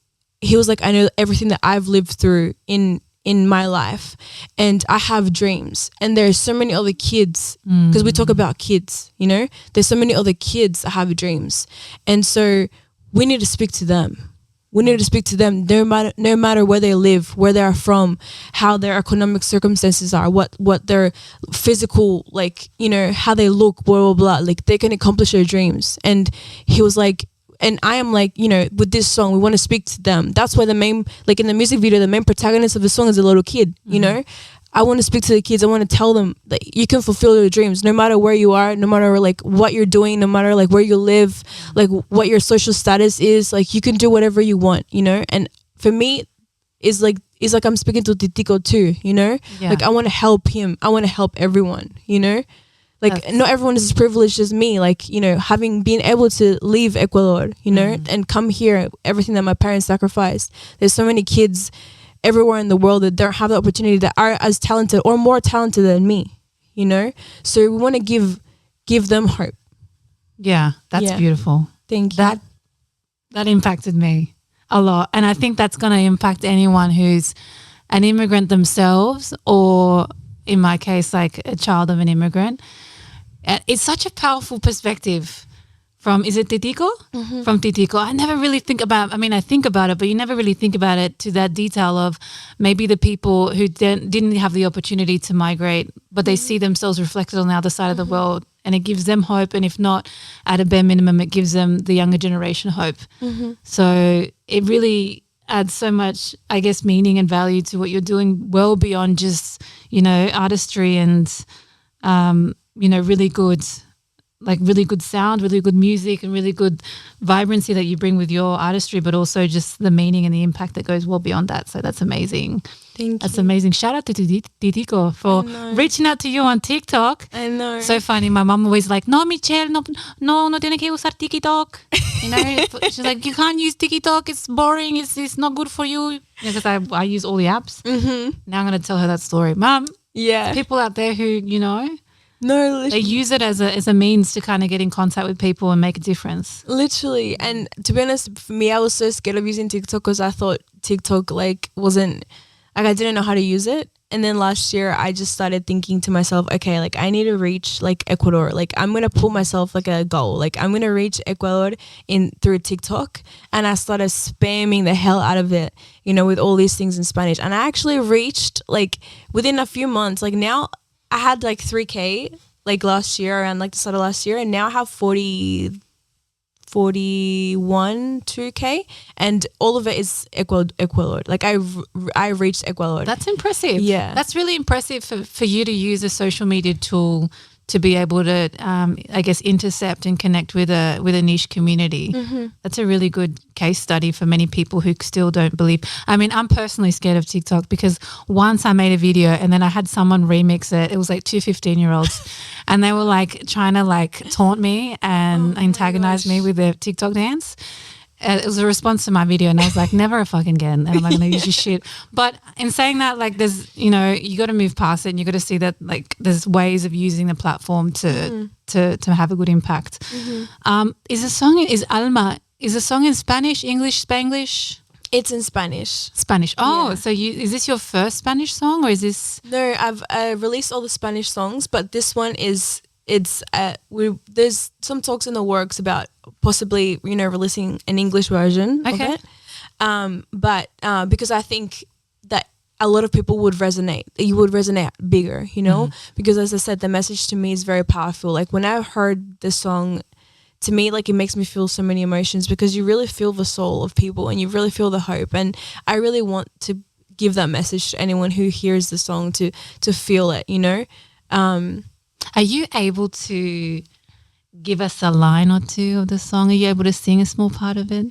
know everything that I've lived through in my life, and I have dreams. And there's so many other kids, because we talk about kids, you know, there's so many other kids that have dreams. And so we need to speak to them. We need to speak to them no matter where they live, where they are from, how their economic circumstances are, what their physical, like, you know, how they look, blah, blah, blah. Like, they can accomplish their dreams. And he was like, and I am like, you know, with this song, we want to speak to them. That's why like in the music video, the main protagonist of the song is a little kid, you know? I want to speak to the kids. I want to tell them that you can fulfill your dreams no matter where you are, no matter like what you're doing, no matter like where you live, like what your social status is, like you can do whatever you want, you know? And for me, it's like I'm speaking to Titico too, you know? Yeah. Like I want to help him. I want to help everyone, you know? Like, not everyone is as privileged as me. Like, you know, having been able to leave Ecuador, you know, and come here, everything that my parents sacrificed. There's so many kids everywhere in the world that don't have the opportunity, that are as talented or more talented than me, you know? So we want to give them hope. Yeah, that's beautiful. Thank you. That impacted me a lot. And I think that's going to impact anyone who's an immigrant themselves, or in my case, like a child of an immigrant. It's such a powerful perspective from, is it Titico? From Titico. I never really think about, I think about it, but you never really think about it to that detail of maybe the people who didn't have the opportunity to migrate, but they see themselves reflected on the other side of the world, and it gives them hope. And if not, at a bare minimum, it gives them, the younger generation, hope. So it really, adds so much, I guess, meaning and value to what you're doing, well beyond just, artistry and, really good, like really good sound, really good music, and really good vibrancy that you bring with your artistry, but also just the meaning and the impact that goes well beyond that. So that's amazing. That's amazing. Shout out to Titico for reaching out to you on TikTok. I know. So funny. My mom always like, no, Michelle, no tiene que usar TikTok. She's like, you can't use TikTok. It's boring. It's not good for you. Because I use all the apps. Mm-hmm. Now I'm going to tell her that story. Mom, yeah. people out there who, No, they use it as a means to kind of get in contact with people and make a difference. Literally. And to be honest, for me, I was so scared of using TikTok because I thought TikTok wasn't, I didn't know how to use it. And then last year I just started thinking to myself, okay, I need to reach Ecuador. I'm going to put myself a goal. I'm going to reach Ecuador through TikTok. And I started spamming the hell out of it, with all these things in Spanish. And I actually reached within a few months, now I had 3K last year, around the start of last year, and now I have 41 2K, and all of it is Ecuador. I reached Ecuador. That's impressive. Yeah, that's really impressive for you to use a social media tool to be able to, I guess, intercept and connect with a niche community. Mm-hmm. That's a really good case study for many people who still don't believe. I mean, I'm personally scared of TikTok because once I made a video and then I had someone remix it. It was two 15-year-olds and they were trying to taunt me and antagonize me with their TikTok dance. It was a response to my video and I was like, never a fucking again. And I'm not going to use your shit. But in saying that, there's, you got to move past it and you got to see that there's ways of using the platform to have a good impact. Mm-hmm. Is Alma, is the song in Spanish, English, Spanglish? It's in Spanish. Spanish. Oh, yeah. So is this your first Spanish song or is this? No, I've released all the Spanish songs, but this one there's some talks in the works about possibly releasing an English version of it, but because I think that a lot of people would resonate bigger, because as I said, the message to me is very powerful. When I heard the song, to me, it makes me feel so many emotions because you really feel the soul of people and you really feel the hope, and I really want to give that message to anyone who hears the song to feel it, Are you able to give us a line or two of the song? Are you able to sing a small part of it?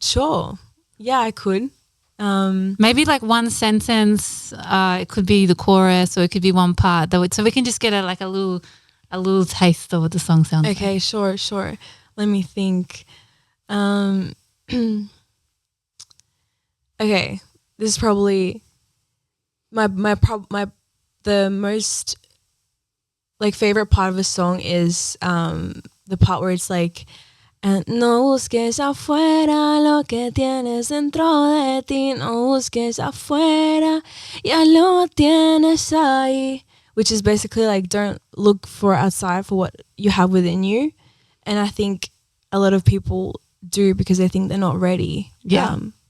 Sure. Yeah, I could. Maybe one sentence. It could be the chorus or it could be one part. So we can just get a little taste of what the song sounds like. Okay, sure. Let me think. Okay, this is probably the most favorite part of the song is the part where it's no busques afuera lo que tienes dentro de ti, no busques afuera, ya lo tienes ahí, which is basically don't look for outside for what you have within you. And I think a lot of people do because they think they're not ready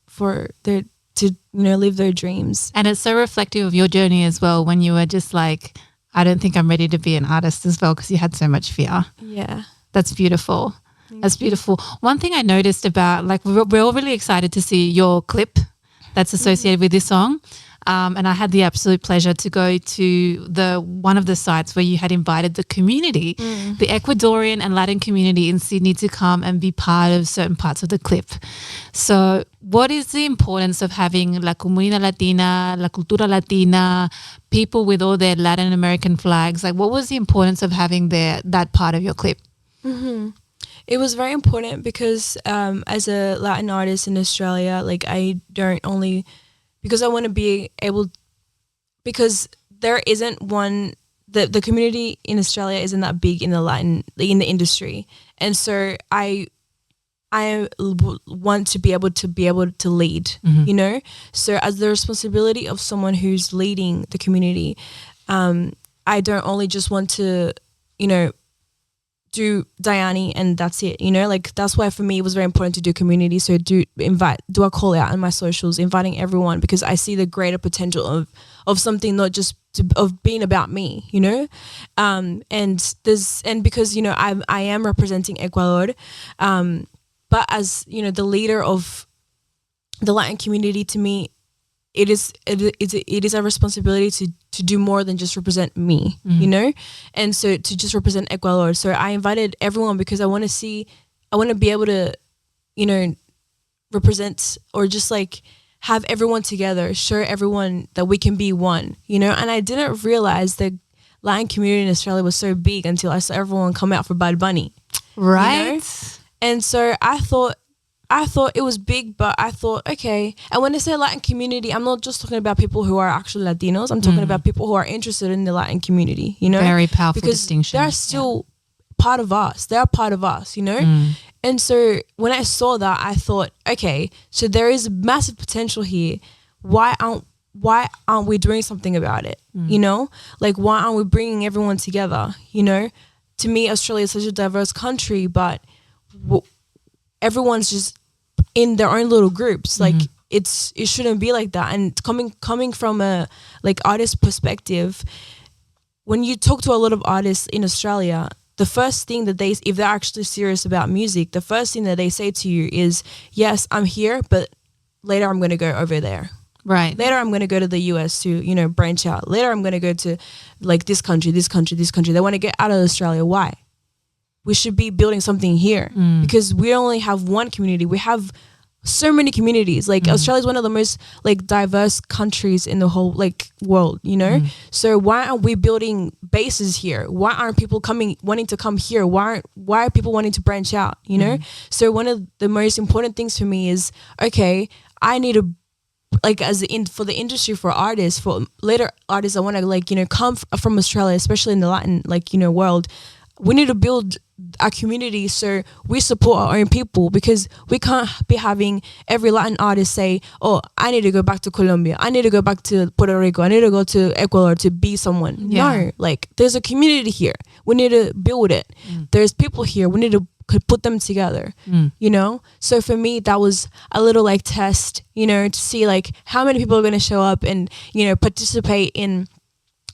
for to live their dreams. And it's so reflective of your journey as well, when you were just I don't think I'm ready to be an artist as well, because you had so much fear. Yeah. That's beautiful. That's beautiful. One thing I noticed about, we're all really excited to see your clip that's associated with this song. And I had the absolute pleasure to go to one of the sites where you had invited the community, the Ecuadorian and Latin community in Sydney, to come and be part of certain parts of the clip. So what is the importance of having La Comunidad Latina, La Cultura Latina, people with all their Latin American flags? What was the importance of having that part of your clip? Mm-hmm. It was very important because as a Latin artist in Australia, I don't only... because I want to be able, because there isn't one, the community in Australia isn't that big in the industry. And so I want to be able to lead, So as the responsibility of someone who's leading the community, I don't only just want to, do Dayaní and that's it, that's why for me it was very important to do community. So do a call out on my socials, inviting everyone, because I see the greater potential of something, not just of being about me, and because I am representing Ecuador, but as the leader of the Latin community, to me, it is a responsibility to do more than just represent me, you know, and so to just represent Ecuador. So I invited everyone because I want to be able to, you know, represent, or just like have everyone together, show everyone that we can be one, you know. And I didn't realize the Latin community in Australia was so big until I saw everyone come out for Bad Bunny, right? You know? And so I thought it was big, but I thought, okay. And when I say Latin community, I'm not just talking about people who are actually Latinos. I'm talking about people who are interested in the Latin community, you know? Very powerful because distinction. They're still part of us. They're part of us, you know? And so when I saw that, I thought, okay, so there is massive potential here. Why aren't we doing something about it? You know? Like, why aren't we bringing everyone together, you know? To me, Australia is such a diverse country, but everyone's just in their own little groups. Like it shouldn't be like that. And coming from a like artist perspective, when you talk to a lot of artists in Australia, the first thing that if they're actually serious about music, the first thing that they say to you is, yes, I'm here, but later I'm going to go over there. Right. Later I'm going to go to the US to, you know, branch out. Later I'm going to go to like this country. They want to get out of Australia. Why? We should be building something here because we only have one community. We have so many communities. Like Australia is one of the most like diverse countries in the whole like world, you know? So why aren't we building bases here? Why aren't people wanting to come here? Why are people wanting to branch out, you know? So one of the most important things for me is, okay, I need to, like, for the industry, for artists, for later artists, I want to like, you know, come from Australia, especially in the Latin, like, you know, world. We need to build our community so we support our own people, because we can't be having every Latin artist say, oh, I need to go back to Colombia, I need to go back to Puerto Rico, I need to go to Ecuador to be someone. No, like, there's a community here. We need to build it. There's people here. We need to put them together, you know? So for me, that was a little like test, you know, to see like how many people are going to show up and, you know, participate in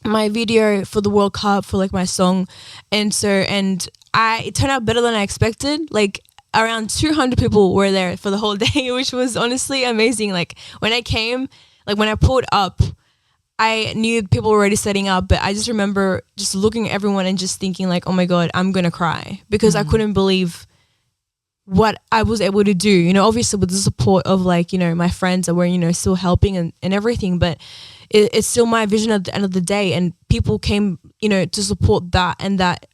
my video for the World Cup, for like my song. And it turned out better than I expected. Like around 200 people were there for the whole day, which was honestly amazing. Like when I came, like when I pulled up, I knew people were already setting up, but I just remember just looking at everyone and just thinking like, oh my God, I'm going to cry, because I couldn't believe what I was able to do, you know, obviously with the support of like, you know, my friends that were, you know, still helping and everything, but it's still my vision at the end of the day. And people came, you know, to support that, and that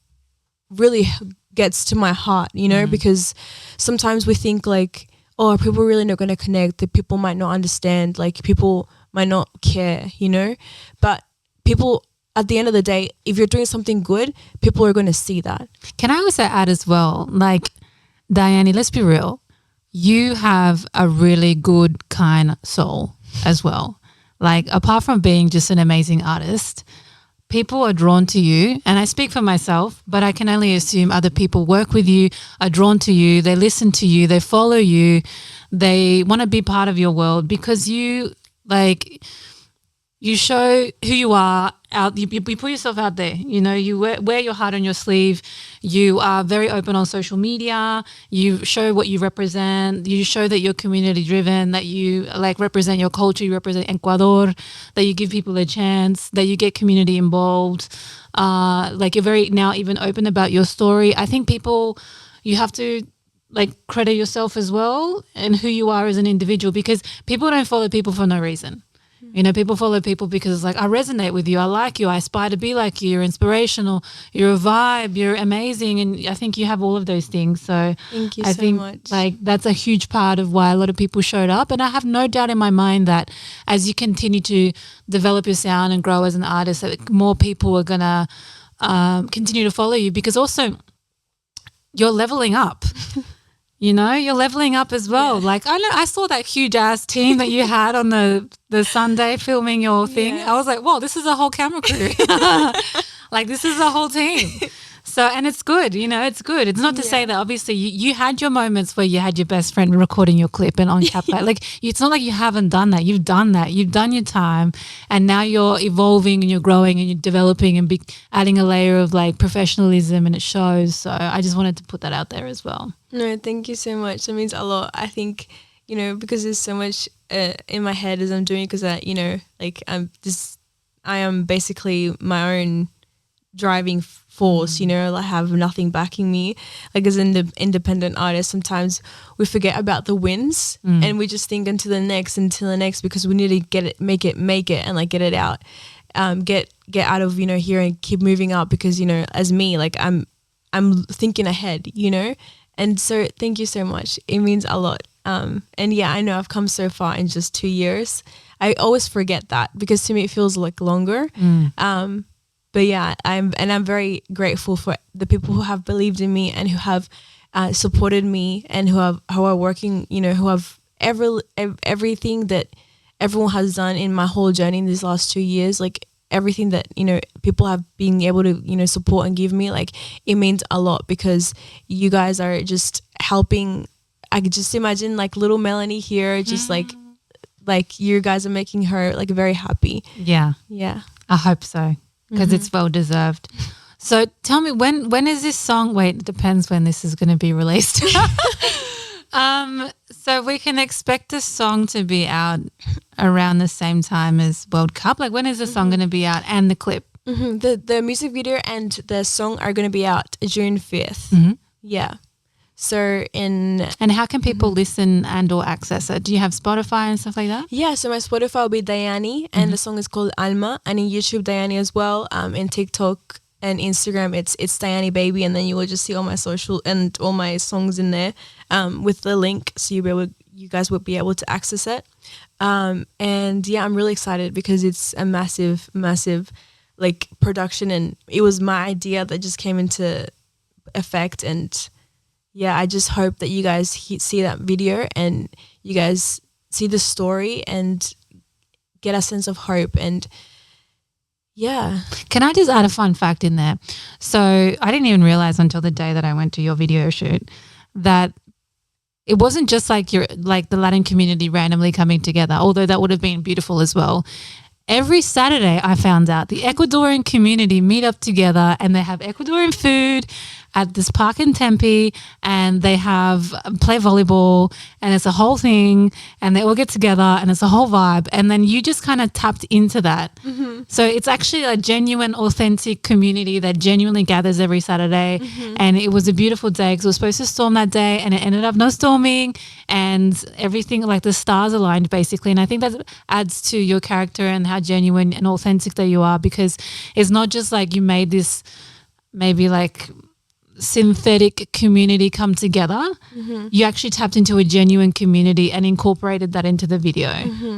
really gets to my heart, you know, because sometimes we think like, oh, are people really not going to connect? That people might not understand, like people might not care, you know, but people, at the end of the day, if you're doing something good, people are going to see that. Can I also add as well, like, Dayaní, let's be real, you have a really good, kind soul as well. Like, apart from being just an amazing artist, people are drawn to you, and I speak for myself, but I can only assume other people work with you, are drawn to you, they listen to you, they follow you, they want to be part of your world, because you, like, you show who you are out. You put yourself out there. You know, you wear your heart on your sleeve. You are very open on social media. You show what you represent. You show that you're community driven. That you like represent your culture. You represent Ecuador. That you give people a chance. That you get community involved. Like, you're very now even open about your story. I think people, you have to like credit yourself as well and who you are as an individual, because people don't follow people for no reason. You know, people follow people because it's like, I resonate with you, I like you, I aspire to be like you, you're inspirational, you're a vibe, you're amazing, and I think you have all of those things. So thank you I so think much. like that's a huge part of why a lot of people showed up, and I have no doubt in my mind that as you continue to develop your sound and grow as an artist, that more people are gonna continue to follow you, because also you're leveling up. You know, you're leveling up as well. Yeah. Like, I saw that huge ass team that you had on the Sunday filming your thing. Yeah. I was like, whoa, this is a whole camera crew. Like, this is a whole team. So, and it's good, you know, it's good. It's not to say that obviously you had your moments where you had your best friend recording your clip and on cap. Like, it's not like you haven't done that. You've done that. You've done your time, and now you're evolving and you're growing and you're developing and adding a layer of like professionalism, and it shows. So I just wanted to put that out there as well. No, thank you so much. That means a lot. I think, you know, because there's so much in my head as I'm doing, because you know, like I am basically my own driving force, you know, I have nothing backing me. Like as an independent artist, sometimes we forget about the wins and we just think until the next, because we need to make it and like get it out, get out of, you know, here and keep moving up, because, you know, as me, like I'm thinking ahead, you know. And so thank you so much. It means a lot. And yeah, I know I've come so far in just 2 years. I always forget that, because to me it feels like longer. But yeah, I'm very grateful for the people who have believed in me and who have supported me, and who are working, you know, who have everything that everyone has done in my whole journey in these last 2 years. Like everything that, you know, people have been able to, you know, support and give me, like it means a lot, because you guys are just helping. I could just imagine like little Melanie here, just like you guys are making her like very happy. Yeah. I hope so, because it's well deserved. So tell me, when is this song? Wait, it depends when this is going to be released. So we can expect the song to be out around the same time as World Cup. Like when is the song going to be out, and the clip? The music video and the song are going to be out June 5th. Yeah. So and how can people listen and or access it? Do you have Spotify and stuff like that? Yeah, so my Spotify will be Dayaní, and the song is called Alma, and in YouTube Dayaní as well. In TikTok and Instagram it's Dayaní Baby, and then you will just see all my social and all my songs in there with the link, so you guys will be able to access it. And yeah, I'm really excited because it's a massive like production, and it was my idea that just came into effect. And yeah, I just hope that you guys see that video and you guys see the story and get a sense of hope. And yeah. Can I just add a fun fact in there? So I didn't even realize until the day that I went to your video shoot that it wasn't just like the Latin community randomly coming together, although that would have been beautiful as well. Every Saturday, I found out the Ecuadorian community meet up together, and they have Ecuadorian food at this park in Tempe, and they have play volleyball, and it's a whole thing, and they all get together, and it's a whole vibe. And then you just kind of tapped into that. So it's actually a genuine, authentic community that genuinely gathers every Saturday. And it was a beautiful day because it was supposed to storm that day, and it ended up not storming, and everything, like the stars aligned basically. And I think that adds to your character and how genuine and authentic that you are, because it's not just like you made this maybe like synthetic community come together. You actually tapped into a genuine community and incorporated that into the video,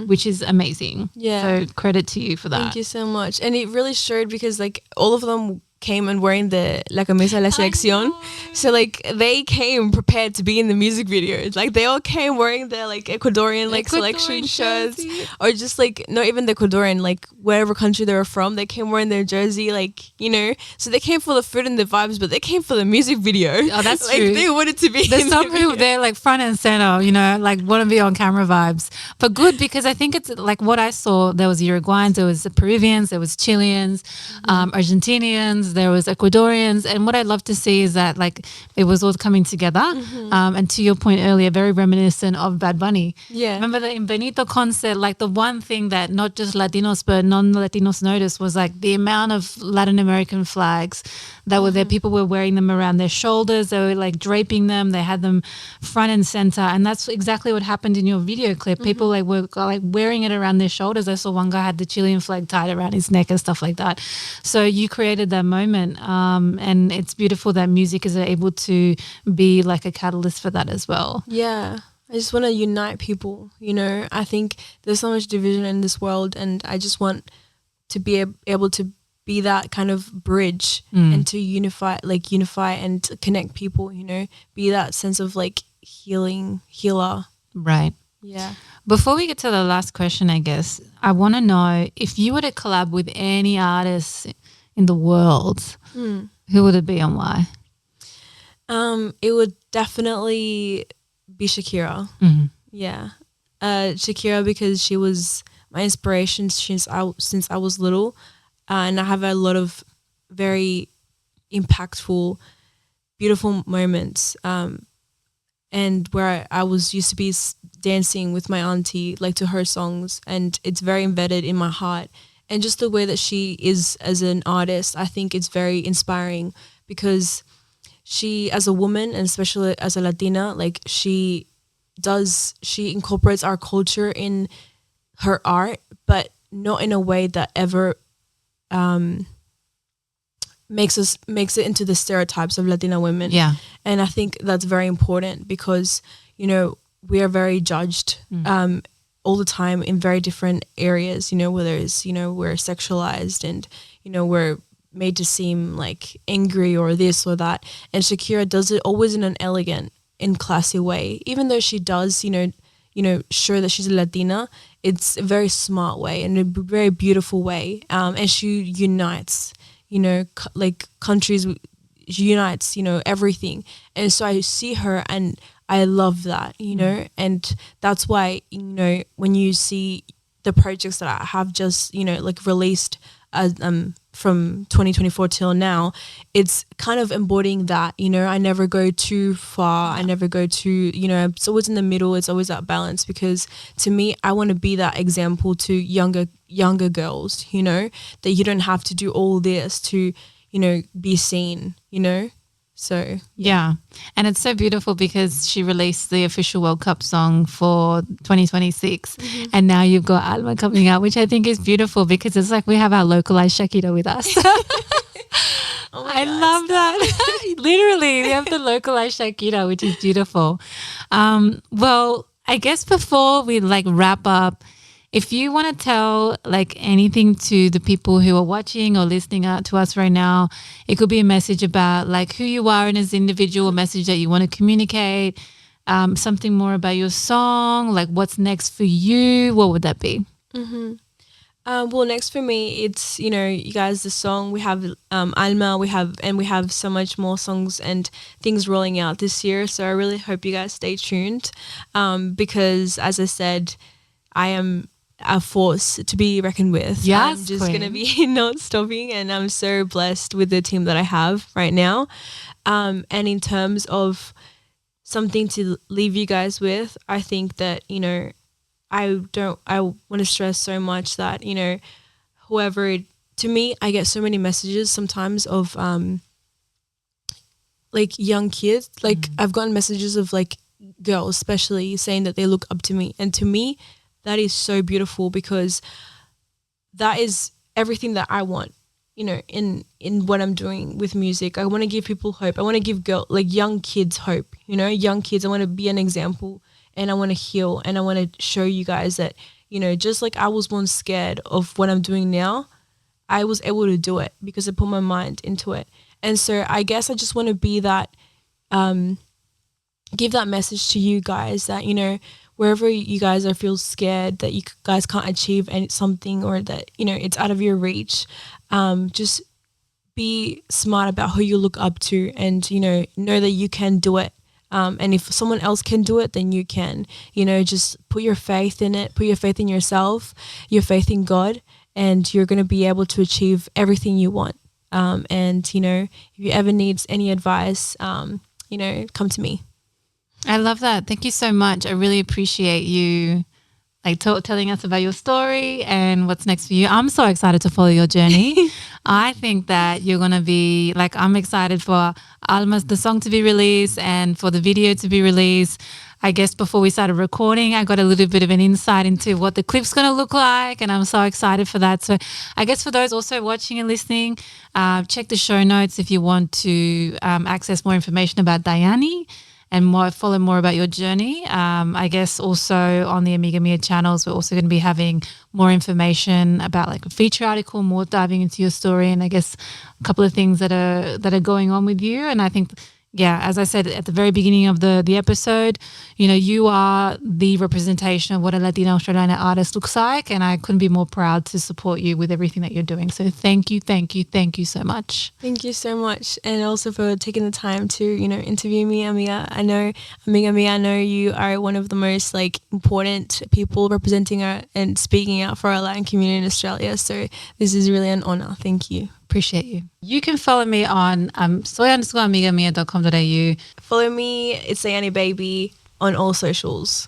which is amazing. So credit to you for that. Thank you so much. And it really showed, because like all of them came and wearing the La Camisa de la Selección. So like they came prepared to be in the music video. Like they all came wearing their like Ecuadorian selection shirts, or just like not even the Ecuadorian, like wherever country they were from, they came wearing their jersey, like, you know. So they came for the food and the vibes, but they came for the music video. Oh, that's like, true. They wanted to be. There's some people there like front and center, you know, like want to be on camera vibes. But good, because I think it's like what I saw. There was Uruguayans, there was the Peruvians, there was Chileans, Argentinians, there was Ecuadorians, and what I love to see is that like it was all coming together. And to your point earlier, very reminiscent of Bad Bunny. Remember the in Benito concert, like the one thing that not just Latinos but non-Latinos noticed was like the amount of Latin American flags that were there. People were wearing them around their shoulders, they were like draping them, they had them front and center, and that's exactly what happened in your video clip. People like were like wearing it around their shoulders. I saw one guy had the Chilean flag tied around his neck and stuff like that. So you created that moment, and it's beautiful that music is able to be like a catalyst for that as well. I just want to unite people, you know. I think there's so much division in this world, and I just want to be able to be that kind of bridge and to unify and to connect people, you know, be that sense of like healer. Right. Yeah. Before we get to the last question, I guess, I want to know if you were to collab with any artist in the world, who would it be and why? It would definitely be Shakira. Yeah. Shakira, because she was my inspiration since I was little. And I have a lot of very impactful, beautiful moments. And where I was used to be dancing with my auntie, like to her songs, and it's very embedded in my heart. And just the way that she is as an artist, I think it's very inspiring because she, as a woman and especially as a Latina, like she incorporates our culture in her art, but not in a way that ever makes it into the stereotypes of Latina women. Yeah. And I think that's very important because, you know, we are very judged all the time in very different areas, you know, whether it's, you know, we're sexualized and, you know, we're made to seem like angry or this or that. And Shakira does it always in an elegant and classy way. Even though she does, you know, show that she's a Latina, it's a very smart way and a very beautiful way. And she unites, you know, like countries, she unites, you know, everything. And so I see her and I love that, you know, and that's why, you know, when you see the projects that I have just, you know, like released from 2024 till now, it's kind of embodying that, you know, I never go too far. I never go too, you know, it's always in the middle. It's always that balance because to me, I want to be that example to younger girls, you know, that you don't have to do all this to, you know, be seen, you know. So yeah, and it's so beautiful because she released the official World Cup song for 2026, and now you've got Alma coming out, which I think is beautiful because it's like we have our localized Shakira with us. Oh I love that. Literally, we have the localized Shakira, which is beautiful. Well, I guess before we like wrap up, if you want to tell like anything to the people who are watching or listening out to us right now, it could be a message about like who you are as an individual, a message that you want to communicate, something more about your song, like what's next for you, what would that be? Well, next for me, it's, you know, you guys, the song, we have Alma, we have so much more songs and things rolling out this year. So I really hope you guys stay tuned because as I said, I am a force to be reckoned with. Yes, I'm just going to be not stopping and I'm so blessed with the team that I have right now. And in terms of something to leave you guys with, I think that, you know, I want to stress so much that, you know, to me, I get so many messages sometimes of like young kids, like I've gotten messages of like girls especially saying that they look up to me. And to me, that is so beautiful because that is everything that I want, you know, in what I'm doing with music. I want to give people hope. I want to give young kids hope, you know, young kids. I want to be an example and I want to heal and I want to show you guys that, you know, just like I was once scared of what I'm doing now, I was able to do it because I put my mind into it. And so I guess I just want to be that, give that message to you guys that, you know, wherever you guys feel scared that you guys can't achieve something or that, you know, it's out of your reach, just be smart about who you look up to and, you know that you can do it. And if someone else can do it, then you can, you know, just put your faith in it, put your faith in yourself, your faith in God, and you're going to be able to achieve everything you want. And, you know, if you ever need any advice, you know, come to me. I love that. Thank you so much. I really appreciate you like telling us about your story and what's next for you. I'm so excited to follow your journey. I think that you're going to be like, I'm excited for Alma's, the song to be released and for the video to be released. I guess before we started recording, I got a little bit of an insight into what the clip's going to look like and I'm so excited for that. So I guess for those also watching and listening, check the show notes if you want to access more information about Dayaní and follow more about your journey. I guess also on the Amiga Mía channels, we're also going to be having more information about like a feature article, more diving into your story, and I guess a couple of things that are going on with you. And I think, yeah, as I said at the very beginning of the episode, you know, you are the representation of what a Latina Australian artist looks like, and I couldn't be more proud to support you with everything that you're doing. So thank you so much. Thank you so much, and also for taking the time to, you know, interview me, Amiga. I know, Amiga Mía, I know you are one of the most like important people representing and speaking out for our Latin community in Australia. So this is really an honor. Thank you. Appreciate you. You can follow me on soy_amigamia.com.au. Follow me, it's Dayaní Baby on all socials.